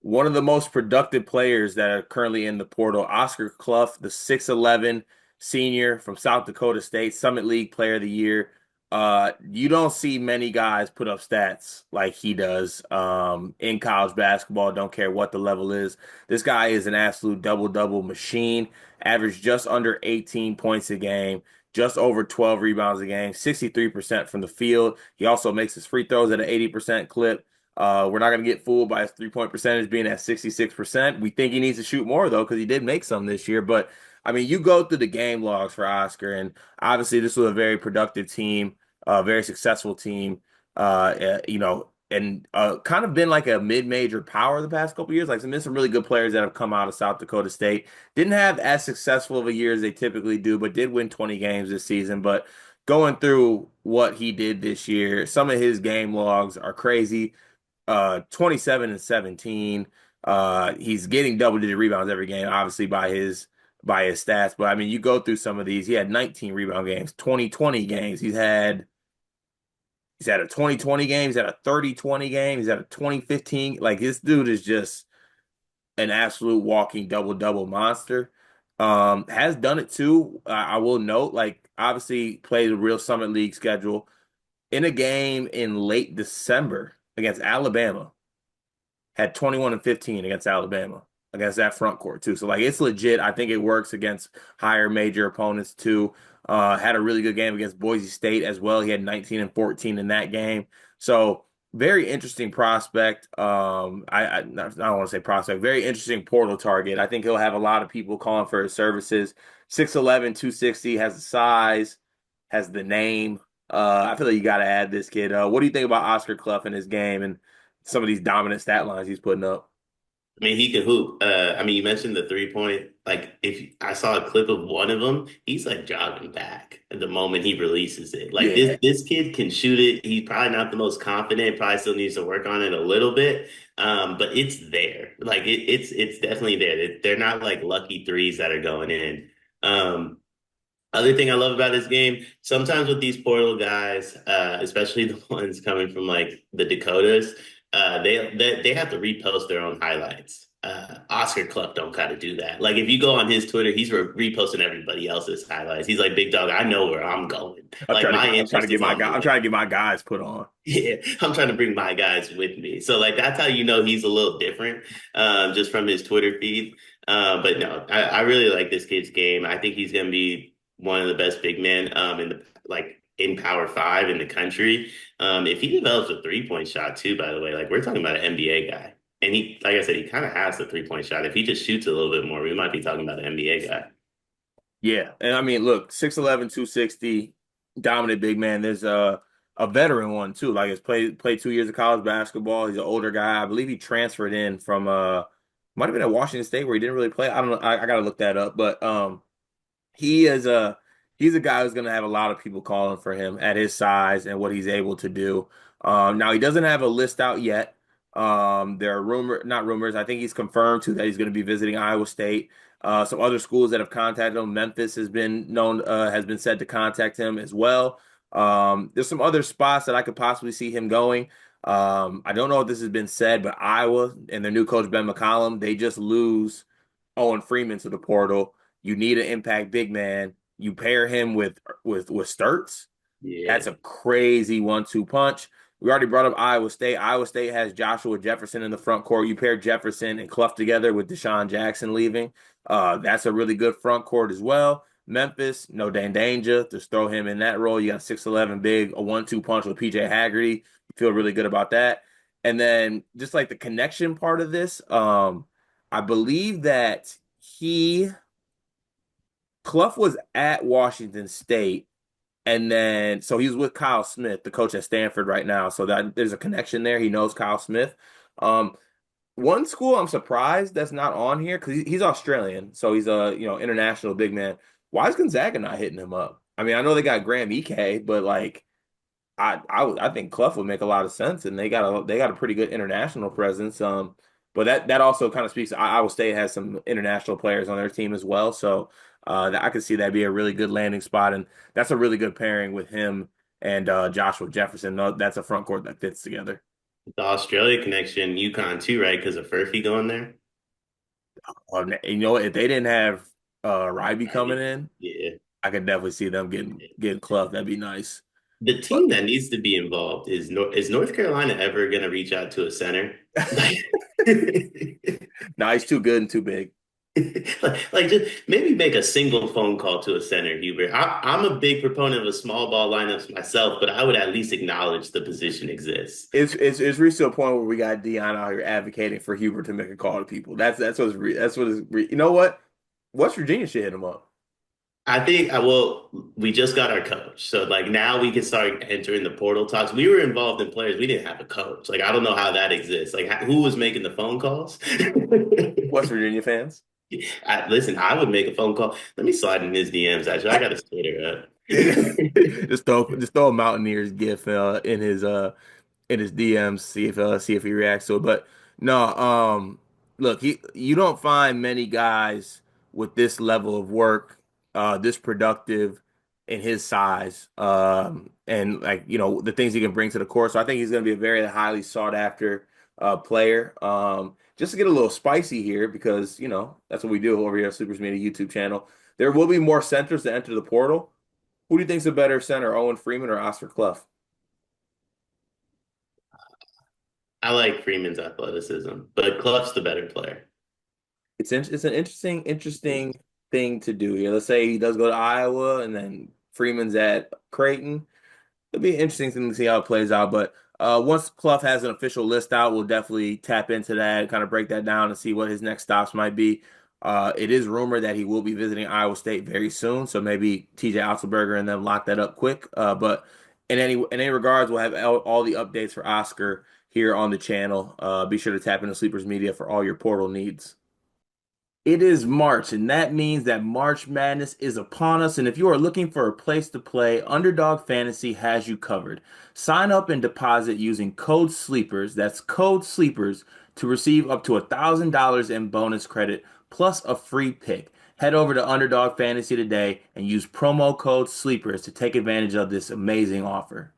one of the most productive players that are currently in the portal, Oscar Cluff, the 6'11 senior from South Dakota State, Summit League Player of the Year. You don't see many guys put up stats like he does in college basketball. Don't care what the level is. This guy is an absolute double-double machine. Averaged just under 18 points a game, just over 12 rebounds a game, 63% from the field. He also makes his free throws at an 80% clip. We're not going to get fooled by his 3-point percentage being at 66%. We think he needs to shoot more, though, because he did make some this year. But, I mean, you go through the game logs for Oscar, and obviously this was a very productive team, a very successful team, and kind of been like a mid-major power the past couple years. Like, some really good players that have come out of South Dakota State. Didn't have as successful of a year as they typically do, but did win 20 games this season. But going through what he did this year, some of his game logs are crazy. 27 and 17. He's getting double-digit rebounds every game, obviously by his stats. But I mean, you go through some of these. He had 19 rebound games, 20-20 games. He's had a 20-20 game. He's had a 30-20 game. He's had a 20-15. Like this dude is just an absolute walking double-double monster. Has done it too. I will note, like obviously played a real Summit League schedule in a game in late December against Alabama. Had 21 and 15 against Alabama against that front court too. So like it's legit. I think it works against higher major opponents too. Had a really good game against Boise State as well. He had 19 and 14 in that game. So very interesting prospect. I don't want to say prospect. Very interesting portal target. I think he'll have a lot of people calling for his services. 6'11", 260, has the size, has the name. I feel like you got to add this kid. What do you think about Oscar Cluff in his game and some of these dominant stat lines he's putting up? I mean, he can hoop. I mean, you mentioned the 3-point. Like, if I saw a clip of one of them, he's like jogging back at the moment he releases it. Like Yeah. this kid can shoot it. He's probably not the most confident. Probably still needs to work on it a little bit. But it's there. Like it's definitely there. They're not like lucky threes that are going in. Um, Other thing I love about this game, sometimes with these portal guys, especially the ones coming from like the Dakotas, they have to repost their own highlights. Oscar Cluff don't gotta do that. Like if you go on his Twitter, he's reposting everybody else's highlights. He's like, big dog, I know where I'm going. Like my I'm trying to interest get is my on guy. I'm moving. trying to get my guys put on. Yeah, I'm trying to bring my guys with me. So like that's how you know he's a little different, just from his Twitter feed. But no, I really like this kid's game. I think he's gonna be one of the best big men in the like in Power Five in the country. If he develops a 3-point shot too, by the way, like we're talking about an NBA guy. And he, like I said, he kind of has the 3-point shot. If he just shoots a little bit more, we might be talking about an NBA guy. Yeah, and I mean, look, 6'11", 260, dominant big man. There's a veteran one too. Like he's played 2 years of college basketball. He's an older guy. I believe he transferred in from might have been at Washington State where he didn't really play. I don't know. I gotta look that up. But he is a he's a guy who's going to have a lot of people calling for him at his size and what he's able to do. Now he doesn't have a list out yet. There are not rumors. I think he's confirmed too that he's going to be visiting Iowa State. Some other schools that have contacted him. Memphis has been said to contact him as well. There's some other spots that I could possibly see him going. I don't know if this has been said, but Iowa and their new coach Ben McCollum, they just lose Owen Freeman to the portal. You need an impact big man. You pair him with Sturts. That's Yeah. a crazy 1-2 punch. We already brought up Iowa State. Iowa State has Joshua Jefferson in the front court. You pair Jefferson and Clough together with Deshaun Jackson leaving. That's a really good front court as well. Memphis, no Dan Danger. Just throw him in that role. You got 6'11 big, a 1-2 punch with PJ Haggerty. You feel really good about that. And then just like the connection part of this, I believe that he Clough was at Washington State, and then so he's with Kyle Smith, the coach at Stanford right now. So that there's a connection there. He knows Kyle Smith. Um, One school I'm surprised that's not on here because he's Australian, so he's a international big man. Why is Gonzaga not hitting him up? I mean, I know they got Graham Ike, but like I think Clough would make a lot of sense, and they got a pretty good international presence. But that also kind of speaks. Iowa State has some international players on their team as well, so I could see that be a really good landing spot, and that's a really good pairing with him and Joshua Jefferson. That's a front court that fits together. The Australia connection, UConn too, right? Because of Furphy going there. You know, if they didn't have Ryby Right. coming in, Yeah. I could definitely see them getting Cluff. That'd be nice. The But team that needs to be involved is North Carolina ever going to reach out to a center? Like, no, he's too good and too big. like just maybe make a single phone call to a center, Hubert. I'm a big proponent of a small ball lineups myself, but I would at least acknowledge the position exists. It's reached to a point where we got Dion out here advocating for Hubert to make a call to people. That's what is you know what? West Virginia should hit him up. I think well, we just got our coach. So like now we can start entering the portal talks. We were involved in players. We didn't have a coach. Like I don't know how that exists. Like who was making the phone calls? West Virginia fans. Listen, I would make a phone call. Let me slide in his DMs. Actually, I got to state her up. Just throw a Mountaineers gif in his DMs, see if he reacts to it. But no, look, you don't find many guys with this level of work, this productive in his size, and like the things he can bring to the court. So I think he's going to be a very highly sought after player. Just to get a little spicy here, because that's what we do over here at Supers Media YouTube channel. There will be more centers to enter the portal. Who do you think's a better center, Owen Freeman or Oscar Cluff? I like Freeman's athleticism, but Cluff's the better player. It's an interesting thing to do here. Let's say he does go to Iowa and then Freeman's at Creighton. It'll be interesting to see how it plays out. But once Clough has an official list out, we'll definitely tap into that, kind of break that down and see what his next stops might be. It is rumored that he will be visiting Iowa State very soon, so maybe TJ Otzelberger and them lock that up quick. But in any regards, we'll have all the updates for Oscar here on the channel. Be sure to tap into Sleepers Media for all your portal needs. It is March, and that means that March Madness is upon us. And if you are looking for a place to play, Underdog Fantasy has you covered. Sign up and deposit using code SLEEPERS, that's code SLEEPERS, to receive up to $1,000 in bonus credit plus a free pick. Head over to Underdog Fantasy today and use promo code SLEEPERS to take advantage of this amazing offer.